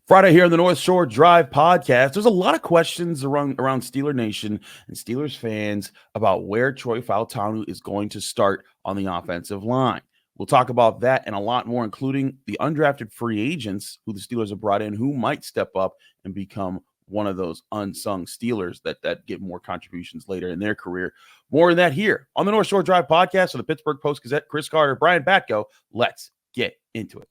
Friday here on the North Shore Drive podcast. There's a lot of questions around Steeler Nation and Steelers fans about where Troy Fautanu is going to start on the offensive line. We'll talk about that and a lot more, including the undrafted free agents who the Steelers have brought in who might step up and become one of those unsung Steelers that get more contributions later in their career. More of that here on the North Shore Drive podcast of the Pittsburgh Post-Gazette. Chris Carter, Brian Batko. Let's get into it.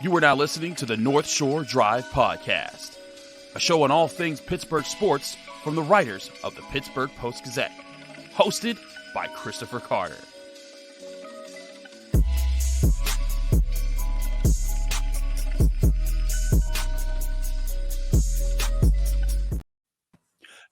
You are now listening to the North Shore Drive podcast, a show on all things Pittsburgh sports from the writers of the Pittsburgh Post-Gazette, hosted by Christopher Carter.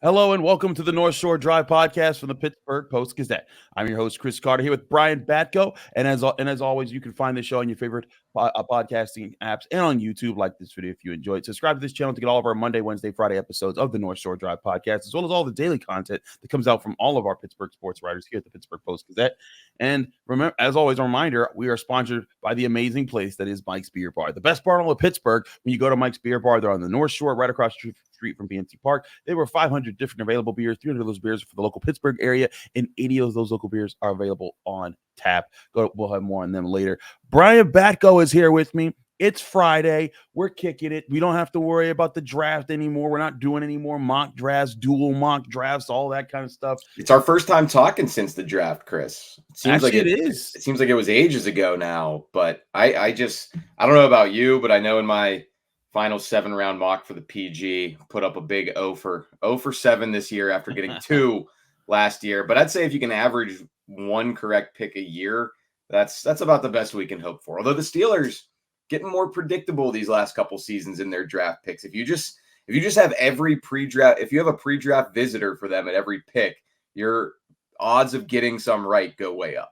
Hello and welcome to the North Shore Drive podcast from the Pittsburgh Post-Gazette. I'm your host, Chris Carter, here with Brian Batko. And as always, you can find this show on your favorite podcasting apps and on YouTube. Like this video if you enjoyed. Subscribe to this channel to get all of our Monday, Wednesday, Friday episodes of the North Shore Drive podcast, as well as all the daily content that comes out from all of our Pittsburgh sports writers here at the Pittsburgh Post-Gazette. And remember, as always, a reminder, we are sponsored by the amazing place that is Mike's Beer Bar. The best bar in all of Pittsburgh. When you go to Mike's Beer Bar, they're on the North Shore, right across the street from PNC Park. There were 500 different available beers. 300 of those beers are for the local Pittsburgh area, and 80 of those local beers are available on tap. We'll have more on them later. Brian Batko is here with me. It's Friday. We're kicking it. We don't have to worry about the draft anymore. We're not doing any more mock drafts, dual mock drafts, all that kind of stuff. It's our first time talking since the draft, Chris. It seems Actually, like it is. It seems like it was ages ago now, but I don't know about you, but I know in my final 7-round mock for the PG, put up a big 0 for 7 this year after getting 2 last year. But I'd say if you can average 1 correct pick a year, that's about the best we can hope for. Although the Steelers getting more predictable these last couple seasons in their draft picks. If you just have every pre-draft, if you have a pre-draft visitor for them at every pick, your odds of getting some right go way up.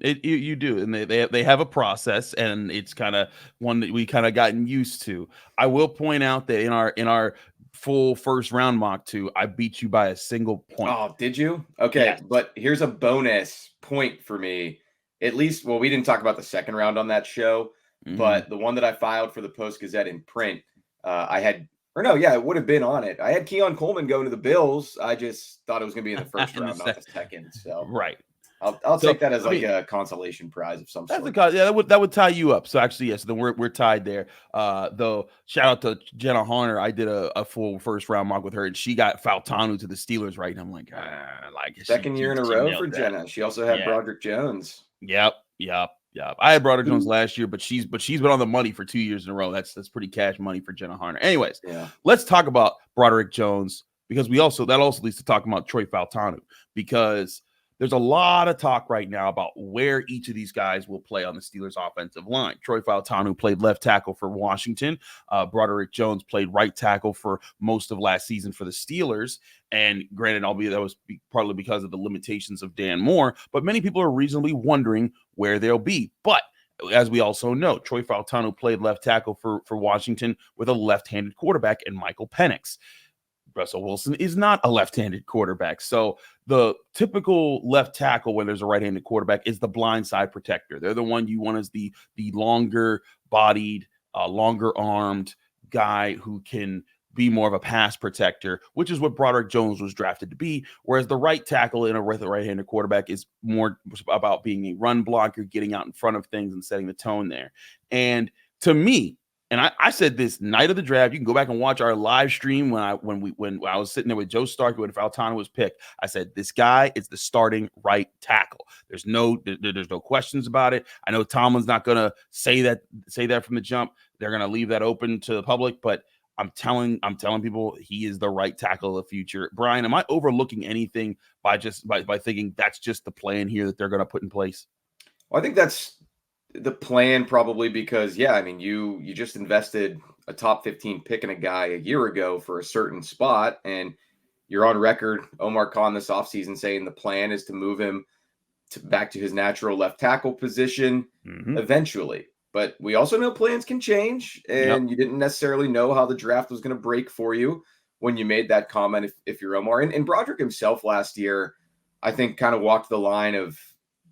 You do, and they have a process, and it's kind of one that we kind of gotten used to. I will point out that in our full first round mock 2, I beat you by a single point. Oh, did you? Okay, yes. But here's a bonus point for me. At least, well, we didn't talk about the second round on that show, but the one that I filed for the Post-Gazette in print, it would have been on it. I had Keon Coleman going to the Bills. I just thought it was going to be in the first round, not the second. So right. I'll take that as a consolation prize of some sort. That would tie you up. So actually, yes, then we're tied there. Though shout out to Jenna Horner. I did a full first round mock with her, and she got Fautanu to the Steelers, right? And I'm like, second year in a row for Jenna. She also had Broderick Jones. Yep. I had Broderick Jones last year, but she's been on the money for 2 years in a row. That's pretty cash money for Jenna Horner. Anyways, let's talk about Broderick Jones, because that also leads to talking about Troy Fautanu, because there's a lot of talk right now about where each of these guys will play on the Steelers offensive line. Troy Fautanu played left tackle for Washington. Broderick Jones played right tackle for most of last season for the Steelers. And granted, albeit that was partly because of the limitations of Dan Moore, but many people are reasonably wondering where they'll be. But as we also know, Troy Fautanu played left tackle for Washington with a left-handed quarterback in Michael Penix. Russell Wilson is not a left-handed quarterback. So the typical left tackle when there's a right-handed quarterback is the blind side protector. They're the one you want as the longer-bodied, longer-armed guy who can be more of a pass protector, which is what Broderick Jones was drafted to be, whereas the right tackle in a right-handed quarterback is more about being a run blocker, getting out in front of things and setting the tone there. And to me, and I said this night of the draft, you can go back and watch our live stream when I was sitting there with Joe Starkey when Fautanu was picked. I said, this guy is the starting right tackle. There's no questions about it. I know Tomlin's not going to say that from the jump. They're going to leave that open to the public, but I'm telling people he is the right tackle of the future. Brian, am I overlooking anything by thinking that's just the plan here that they're going to put in place? Well, I think that's the plan, probably, because you just invested a top 15 pick in a guy a year ago for a certain spot, and you're on record, Omar Khan, this offseason saying the plan is to move him back to his natural left tackle position eventually. But we also know plans can change, and you didn't necessarily know how the draft was going to break for you when you made that comment if you're Omar. And Broderick himself last year, I think, kind of walked the line of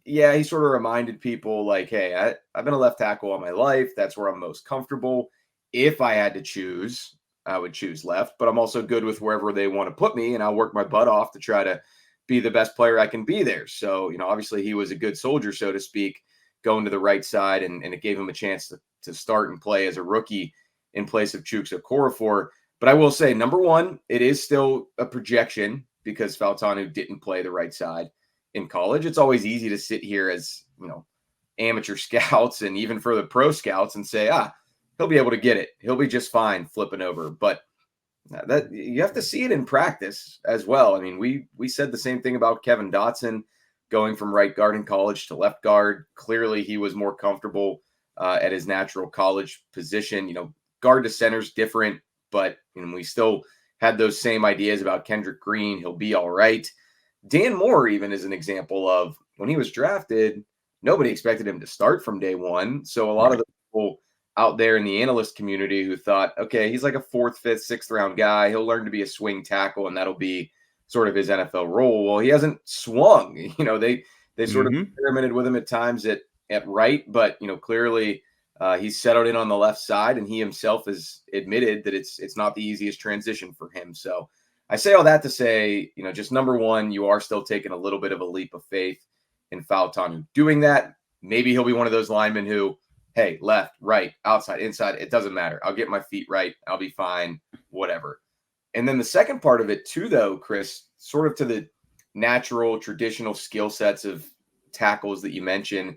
yeah, he sort of reminded people like, hey, I've been a left tackle all my life. That's where I'm most comfortable. If I had to choose, I would choose left, but I'm also good with wherever they want to put me, and I'll work my butt off to try to be the best player I can be there. So, obviously he was a good soldier, so to speak, going to the right side, and it gave him a chance to start and play as a rookie in place of Chuks Okorafor. But I will say, number one, it is still a projection because Fautanu didn't play the right side in college. It's always easy to sit here as, amateur scouts and even for the pro scouts and say, he'll be able to get it. He'll be just fine flipping over. But that you have to see it in practice as well. I mean, we said the same thing about Kevin Dotson going from right guard in college to left guard. Clearly, he was more comfortable at his natural college position. Guard to center's different, but we still had those same ideas about Kendrick Green. He'll be all right. Dan Moore even is an example of when he was drafted, nobody expected him to start from day one. So a lot of the people out there in the analyst community who thought, okay, he's like a 4th, 5th, 6th round guy. He'll learn to be a swing tackle, and that'll be sort of his NFL role. Well, he hasn't swung. They sort of experimented with him at times at right, but clearly he's settled in on the left side, and he himself has admitted that it's not the easiest transition for him. So I say all that to say, just number one, you are still taking a little bit of a leap of faith in Fautanu doing that. Maybe he'll be one of those linemen who, hey, left, right, outside, inside, it doesn't matter. I'll get my feet right. I'll be fine, whatever. And then the second part of it too, though, Chris, sort of to the natural, traditional skill sets of tackles that you mentioned.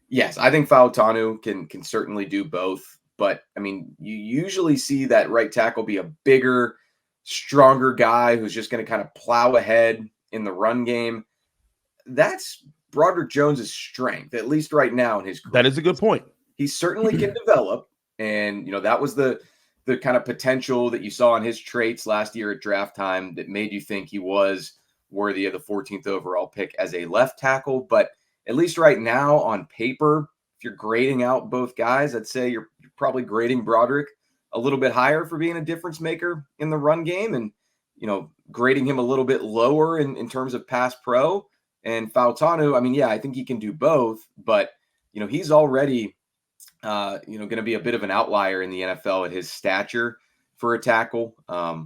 Yes, I think Fautanu can certainly do both. But, I mean, you usually see that right tackle be a bigger, stronger guy who's just going to kind of plow ahead in the run game. That's Broderick Jones' strength, at least right now in his career. That is a good point. He certainly can develop. And, that was the kind of potential that you saw in his traits last year at draft time that made you think he was worthy of the 14th overall pick as a left tackle. But at least right now on paper, if you're grading out both guys, I'd say you're probably grading Broderick a little bit higher for being a difference maker in the run game and, grading him a little bit lower in terms of pass pro. And Fautanu, I mean, yeah, I think he can do both, but, he's already, going to be a bit of an outlier in the NFL at his stature for a tackle.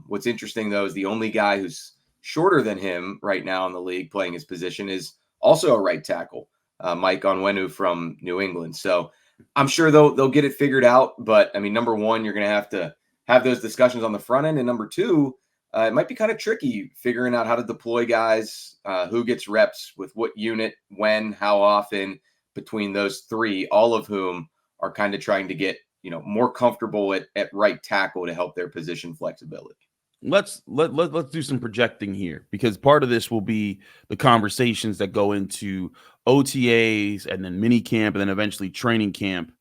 What's interesting, though, is the only guy who's shorter than him right now in the league playing his position is also a right tackle, Mike Onwenu from New England. So I'm sure they'll get it figured out. But, I mean, number one, you're going to have those discussions on the front end. And number two, it might be kind of tricky figuring out how to deploy guys, who gets reps with what unit, when, how often between those three, all of whom are kind of trying to get, more comfortable at right tackle to help their position flexibility. Let's do some projecting here, because part of this will be the conversations that go into OTAs and then minicamp and then eventually training camp.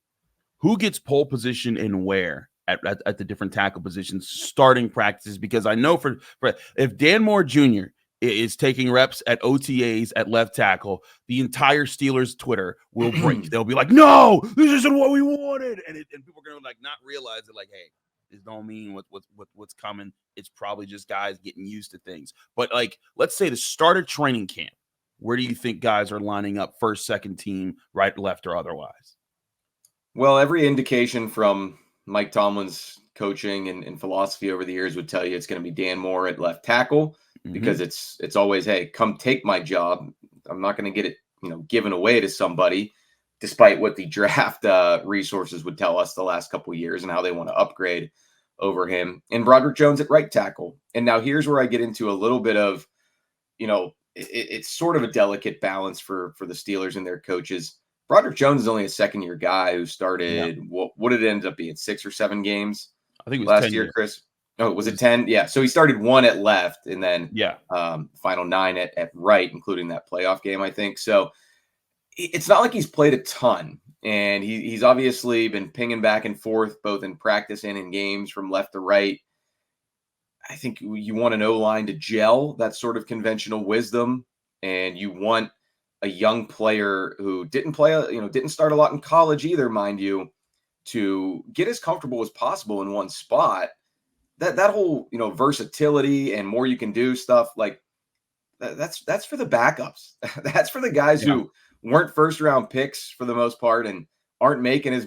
Who gets pole position and where at the different tackle positions starting practices? Because I know for if Dan Moore Jr. is taking reps at OTAs at left tackle, the entire Steelers Twitter will break. They'll be like, no, this isn't what we wanted. And people are going to not realize it, hey, this don't mean what's coming. It's probably just guys getting used to things. But let's say the start of training camp, where do you think guys are lining up first, second team, right, left, or otherwise? Well, every indication from Mike Tomlin's coaching and philosophy over the years would tell you it's going to be Dan Moore at left tackle, because it's always, hey, come take my job. I'm not going to get it, given away to somebody, despite what the draft resources would tell us the last couple of years and how they want to upgrade over him. And Broderick Jones at right tackle. And now here's where I get into a little bit of, it's sort of a delicate balance for the Steelers and their coaches. Broderick Jones is only a second-year guy who started, what did it end up being, 6 or 7 games? I think it was last year, Chris. Oh, was it 10? Yeah. So he started 1 at left and then final 9 at right, including that playoff game, I think. So it's not like he's played a ton. And he's obviously been pinging back and forth, both in practice and in games from left to right. I think you want an O-line to gel. That's sort of conventional wisdom. And you want a young player who didn't start a lot in college either, mind you, to get as comfortable as possible in one spot. That whole, versatility and more you can do stuff, that's for the backups. That's for the guys who weren't first round picks for the most part and aren't making as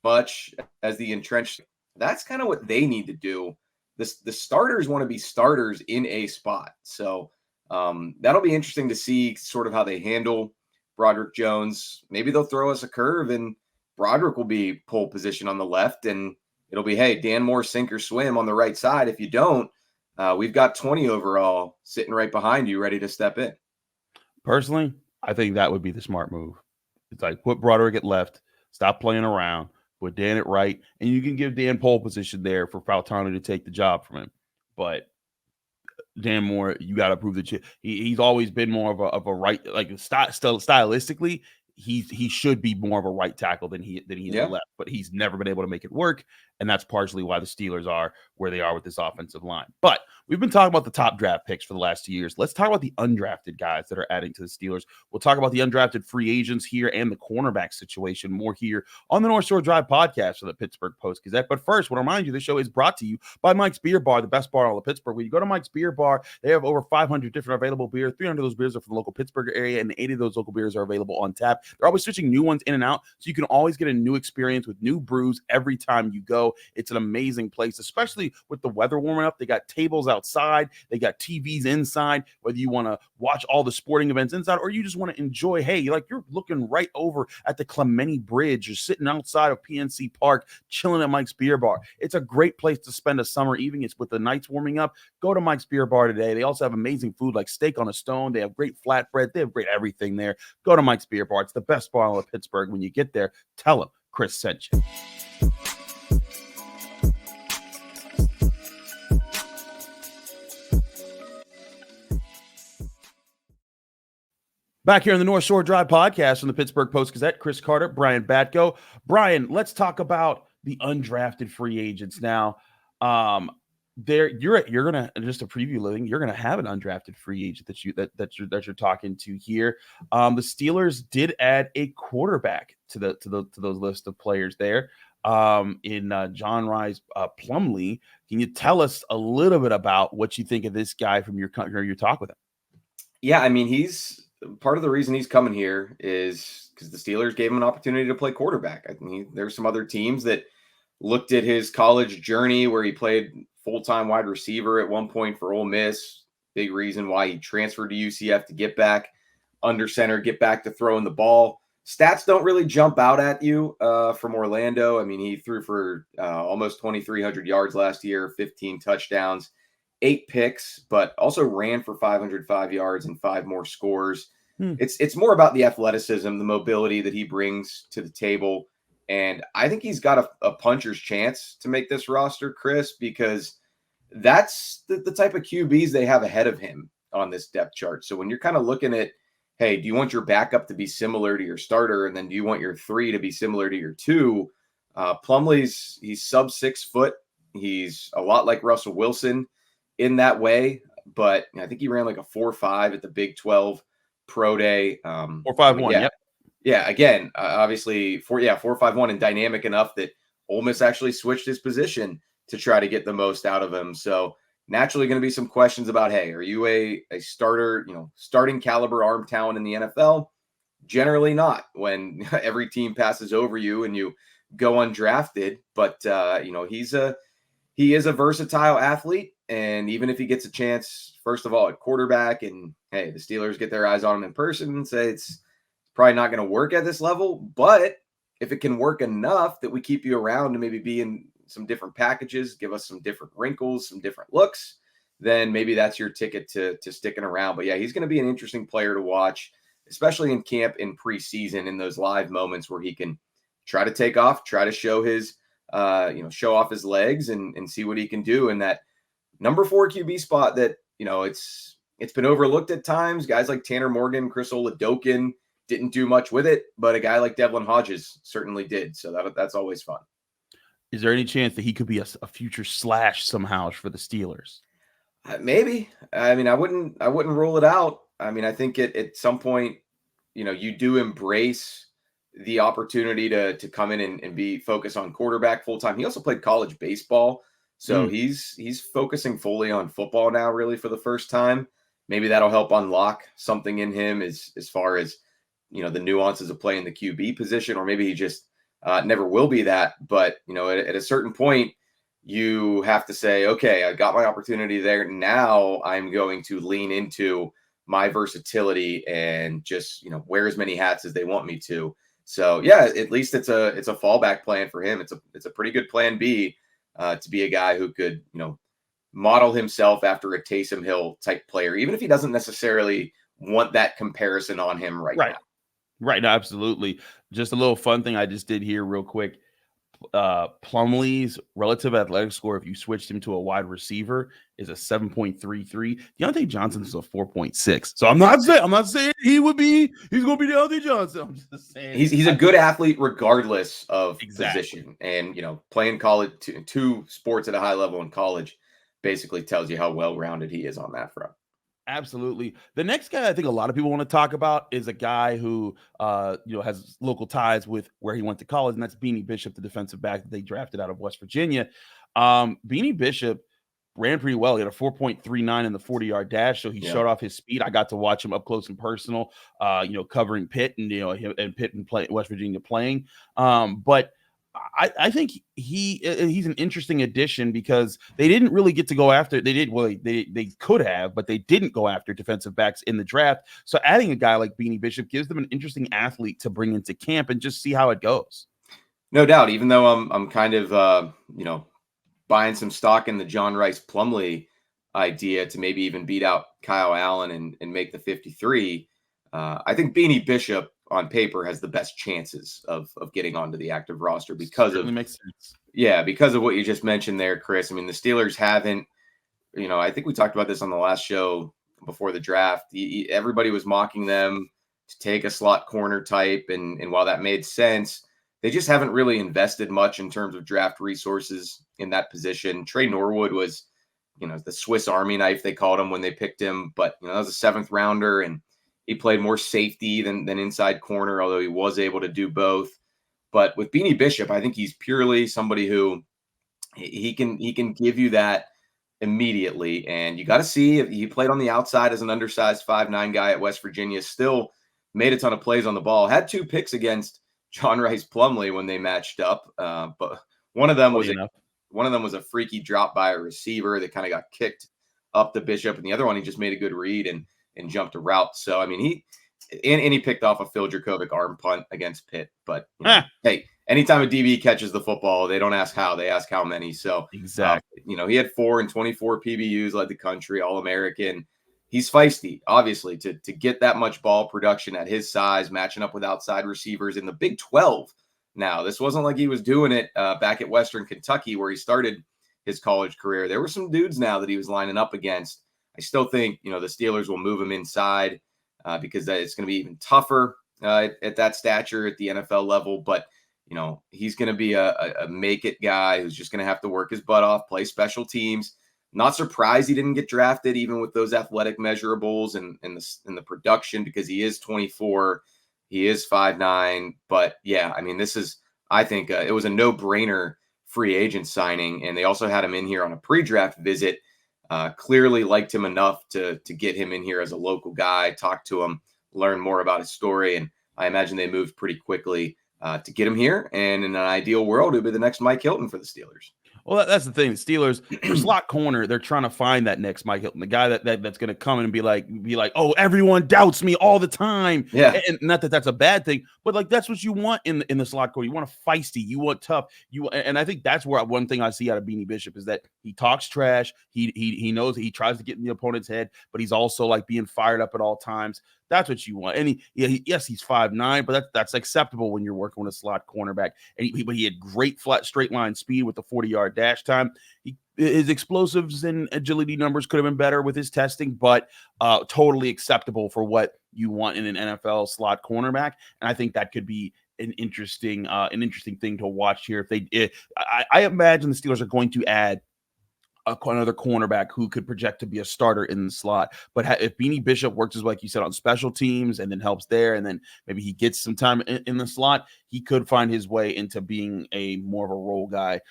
much as the entrenched. That's kind of what they need to do. The starters want to be starters in a spot. So that'll be interesting to see sort of how they handle Broderick Jones. Maybe they'll throw us a curve and Broderick will be pole position on the left, and it'll be, hey, Dan Moore, sink or swim on the right side. If you don't, we've got 20 overall sitting right behind you, ready to step in. Personally, I think that would be the smart move. It's like put Broderick at left, stop playing around, put Dan at right, and you can give Dan pole position there for Fautanu to take the job from him. But Dan Moore, you got to prove that he's always been more of a right, like stylistically, he should be more of a right tackle than he is a left, but he's never been able to make it work, and that's partially why the Steelers are where they are with this offensive line. But we've been talking about the top draft picks for the last 2 years. Let's talk about the undrafted guys that are adding to the Steelers. We'll talk about the undrafted free agents here and the cornerback situation more here on the North Shore Drive podcast for the Pittsburgh Post-Gazette. But first, I want to remind you, this show is brought to you by Mike's Beer Bar, the best bar in all of Pittsburgh. When you go to Mike's Beer Bar, they have over 500 different available beers. 300 of those beers are from the local Pittsburgh area, and 80 of those local beers are available on tap. They're always switching new ones in and out, so you can always get a new experience with new brews every time you go. It's an amazing place, especially with the weather warming up. They got tables outside. They got TVs inside, whether you want to watch all the sporting events inside or you just want to enjoy, hey, like you're looking right over at the Clemente Bridge. You're sitting outside of PNC Park, chilling at Mike's Beer Bar. It's a great place to spend a summer evening. It's with the nights warming up. Go to Mike's Beer Bar today. They also have amazing food like steak on a stone. They have great flatbread. They have great everything there. Go to Mike's Beer Bar. It's the best bar in Pittsburgh. When you get there, tell them Chris sent you. Back here on the North Shore Drive podcast from the Pittsburgh Post-Gazette, Chris Carter, Brian Batko. Brian, let's talk about the undrafted free agents now. You're gonna, just a preview living, you're gonna have an undrafted free agent that you're talking to here. The Steelers did add a quarterback to those list of players there. In John Rhys Plumlee. Can you tell us a little bit about what you think of this guy from your talk with him? Yeah, I mean, he's part of the reason he's coming here is because the Steelers gave him an opportunity to play quarterback. I mean, there's some other teams that looked at his college journey where he played full-time wide receiver at one point for Ole Miss. Big reason why he transferred to UCF to get back under center, get back to throwing the ball. Stats don't really jump out at you from Orlando. I mean, he threw for almost 2,300 yards last year, 15 touchdowns, 8 picks, but also ran for 505 yards and 5 more scores. It's more about the athleticism, the mobility that he brings to the table. And I think he's got a puncher's chance to make this roster, Chris, because that's the type of QBs they have ahead of him on this depth chart. So when you're kind of looking at, hey, do you want your backup to be similar to your starter? And then do you want your 3 to be similar to your 2? Plumlee's, he's sub 6 foot. He's a lot like Russell Wilson in that way, but I think he ran like a 4.5 at the Big 12 Pro Day. 4.51, yep. Yeah, again, obviously 4.51 and dynamic enough that Ole Miss actually switched his position to try to get the most out of him. So naturally going to be some questions about, hey, are you a starter, starting caliber arm talent in the NFL? Generally not, when every team passes over you and you go undrafted. But, he is a versatile athlete. And even if he gets a chance, first of all, at quarterback, and hey, the Steelers get their eyes on him in person and say it's probably not going to work at this level. But if it can work enough that we keep you around to maybe be in some different packages, give us some different wrinkles, some different looks, then maybe that's your ticket to sticking around. But yeah, he's going to be an interesting player to watch, especially in camp, in preseason, in those live moments where he can try to take off, try to show his, show off his legs and see what he can do in that number 4 QB spot that, it's been overlooked at times. Guys like Tanner Morgan, Chris Oladokin didn't do much with it, but a guy like Devlin Hodges certainly did. So that's always fun. Is there any chance that he could be a future slash somehow for the Steelers? Maybe. I mean, I wouldn't rule it out. I mean, I think at some point, you do embrace the opportunity to come in and be focused on quarterback full time. He also played college baseball, so he's focusing fully on football now, really, for the first time. Maybe that'll help unlock something in him as far as the nuances of playing the QB position, or maybe he just never will be that. But, at a certain point, you have to say, okay, I got my opportunity there. Now I'm going to lean into my versatility and just, wear as many hats as they want me to. So yeah, at least it's a fallback plan for him. It's a pretty good plan B to be a guy who could, model himself after a Taysom Hill type player, even if he doesn't necessarily want that comparison on him right now. Right. No, absolutely. Just a little fun thing I just did here real quick. Plumlee's relative athletic score, if you switched him to a wide receiver, is a 7.33. Deontay Johnson's is a 4.6. So I'm not saying he's going to be Deontay Johnson. I'm just saying he's a good athlete regardless of position. And, playing college, two sports at a high level in college basically tells you how well-rounded he is on that front. Absolutely. The next guy I think a lot of people want to talk about is a guy who, has local ties with where he went to college, and that's Beanie Bishop, the defensive back that they drafted out of West Virginia. Beanie Bishop ran pretty well. He had a 4.39 in the 40-yard dash, so he showed off his speed. I got to watch him up close and personal, covering Pitt and, and Pitt and West Virginia playing. But I think he's an interesting addition because they didn't really get to go after. They could have, but they didn't go after defensive backs in the draft. So adding a guy like Beanie Bishop gives them an interesting athlete to bring into camp and just see how it goes. No doubt. Even though I'm kind of buying some stock in the John Rhys Plumlee idea to maybe even beat out Kyle Allen and make the 53, I think Beanie Bishop on paper has the best chances of getting onto the active roster because makes sense. Yeah, because of what you just mentioned there, Chris. I mean, the Steelers haven't, I think we talked about this on the last show before the draft. Everybody was mocking them to take a slot corner type. And while that made sense, they just haven't really invested much in terms of draft resources in that position. Trey Norwood was, the Swiss Army knife, they called him when they picked him. But, that was a 7th rounder, and he played more safety than inside corner, although he was able to do both. But with Beanie Bishop, I think he's purely somebody who he can give you that immediately. And you got to see if he played on the outside as an undersized 5'9" guy at West Virginia, still made a ton of plays on the ball, had 2 picks against John Rhys Plumlee when they matched up. But one of them was a freaky drop by a receiver that kind of got kicked up to Bishop. And the other one, he just made a good read and jumped a route. So, I mean, he picked off a Phil Dracovic arm punt against Pitt. But, hey, anytime a DB catches the football, they don't ask how, they ask how many. So, exactly. He had 4 and 24 PBUs, led the country, All-American. He's feisty, obviously, to get that much ball production at his size, matching up with outside receivers in the Big 12. Now, this wasn't like he was doing it back at Western Kentucky where he started his college career. There were some dudes now that he was lining up against. I still think, the Steelers will move him inside because it's going to be even tougher at that stature at the NFL level. But, he's going to be a make-it guy who's just going to have to work his butt off, play special teams. Not surprised he didn't get drafted, even with those athletic measurables and the production, because he is 24. He is 5'9". But, yeah, I mean, I think it was a no-brainer free agent signing. And they also had him in here on a pre-draft visit. Clearly liked him enough to get him in here as a local guy, talk to him, learn more about his story. And I imagine they moved pretty quickly to get him here. And in an ideal world, it would be the next Mike Hilton for the Steelers. Well, that's the thing. The Steelers, for slot corner, they're trying to find that next Mike Hilton, the guy that's going to come in and be like, oh, everyone doubts me all the time. Yeah, and not that that's a bad thing, but like that's what you want in the slot corner. You want a feisty, you want tough, and I think that's where one thing I see out of Beanie Bishop is that he talks trash. He knows he tries to get in the opponent's head, but he's also like being fired up at all times. That's what you want. And yes, he's 5'9", but that's acceptable when you're working with a slot cornerback. And but he had great flat straight line speed with the 40-yard dash time. His explosives and agility numbers could have been better with his testing, but totally acceptable for what you want in an NFL slot cornerback. And I think that could be an interesting thing to watch here. I imagine the Steelers are going to add another cornerback who could project to be a starter in the slot. But if Beanie Bishop works, as like you said, on special teams and then helps there, and then maybe he gets some time in the slot, he could find his way into being more of a role guy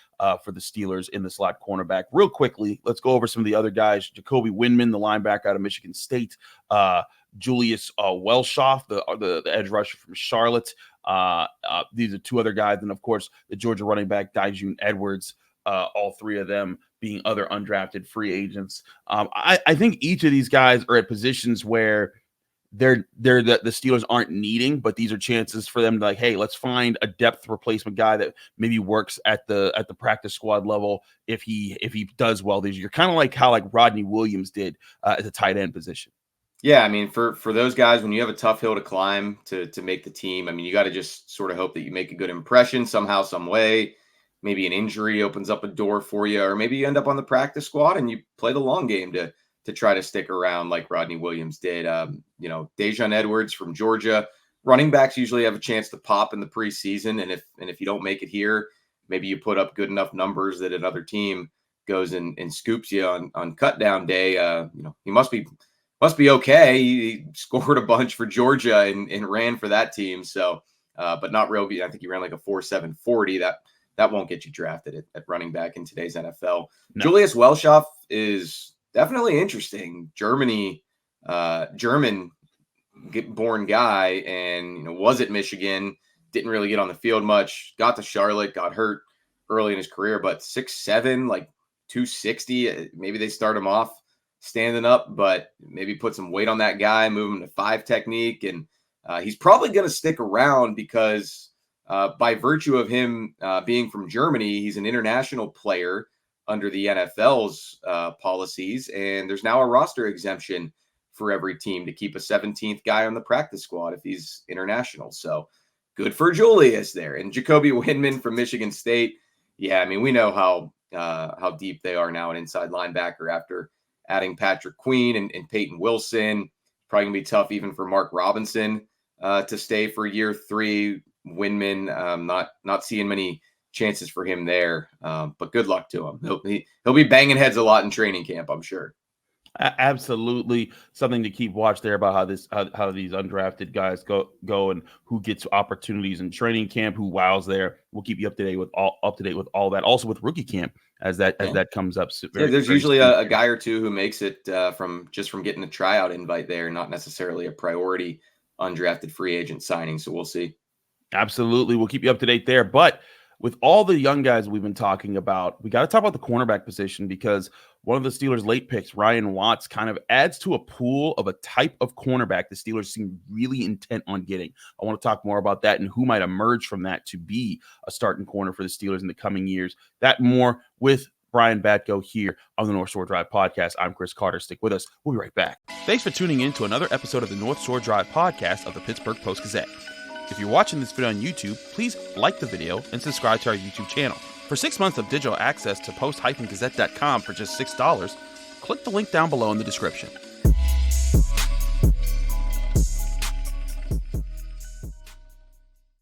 for the Steelers in the slot cornerback. Real quickly, let's go over some of the other guys. Jacoby Windman, the linebacker out of Michigan State, Julius Welshoff, the edge rusher from Charlotte. These are two other guys. And, of course, the Georgia running back, Dijun Edwards, all three of them being other undrafted free agents. I think each of these guys are at positions where the Steelers aren't needing, but these are chances for them to like, hey, let's find a depth replacement guy that maybe works at the practice squad level if he does well this year. Kind of like how like Rodney Williams did at the tight end position. Yeah, I mean, for those guys, when you have a tough hill to climb to make the team, I mean, you got to just sort of hope that you make a good impression somehow, some way. Maybe an injury opens up a door for you, or maybe you end up on the practice squad and you play the long game to try to stick around like Rodney Williams did. Dijun Edwards from Georgia. Running backs usually have a chance to pop in the preseason, and if you don't make it here, maybe you put up good enough numbers that another team goes and scoops you on cut down day. He must be okay. He scored a bunch for Georgia and ran for that team. So, but not real. I think he ran like a 4.7 40. That won't get you drafted at running back in today's NFL. No. Julius Welshoff is definitely interesting. German born guy, and was at Michigan, didn't really get on the field much, got to Charlotte, got hurt early in his career, but 6'7", like 260. Maybe they start him off standing up, but maybe put some weight on that guy, move him to 5 technique, and he's probably going to stick around because by virtue of him being from Germany, he's an international player under the NFL's policies, and there's now a roster exemption for every team to keep a 17th guy on the practice squad if he's international. So good for Julius there. And Jacoby Windman from Michigan State. Yeah, I mean, we know how deep they are now an inside linebacker after adding Patrick Queen and Peyton Wilson. Probably going to be tough even for Mark Robinson to stay for year 3. Windman, not seeing many chances for him there, but good luck to him. He'll be banging heads a lot in training camp, I'm sure. Absolutely, something to keep watch there about how these undrafted guys go and who gets opportunities in training camp, who wows there. We'll keep you up to date with all that. Also with rookie camp as that comes up. There's usually a guy or two who makes it from getting a tryout invite there, not necessarily a priority undrafted free agent signing. So we'll see. Absolutely, we'll keep you up to date there, but with all the young guys we've been talking about, we got to talk about the cornerback position because one of the Steelers' late picks, Ryan Watts, kind of adds to a pool of a type of cornerback the Steelers seem really intent on getting. I want to talk more about that and who might emerge from that to be a starting corner for the Steelers in the coming years. That more with Brian Batko here on the North Shore Drive podcast. I'm Chris Carter. Stick with us. We'll be right back. Thanks for tuning in to another episode of the North Shore Drive podcast of the Pittsburgh Post-Gazette. If you're watching this video on YouTube, please like the video and subscribe to our YouTube channel. For 6 months of digital access to post-gazette.com for just $6, click the link down below in the description.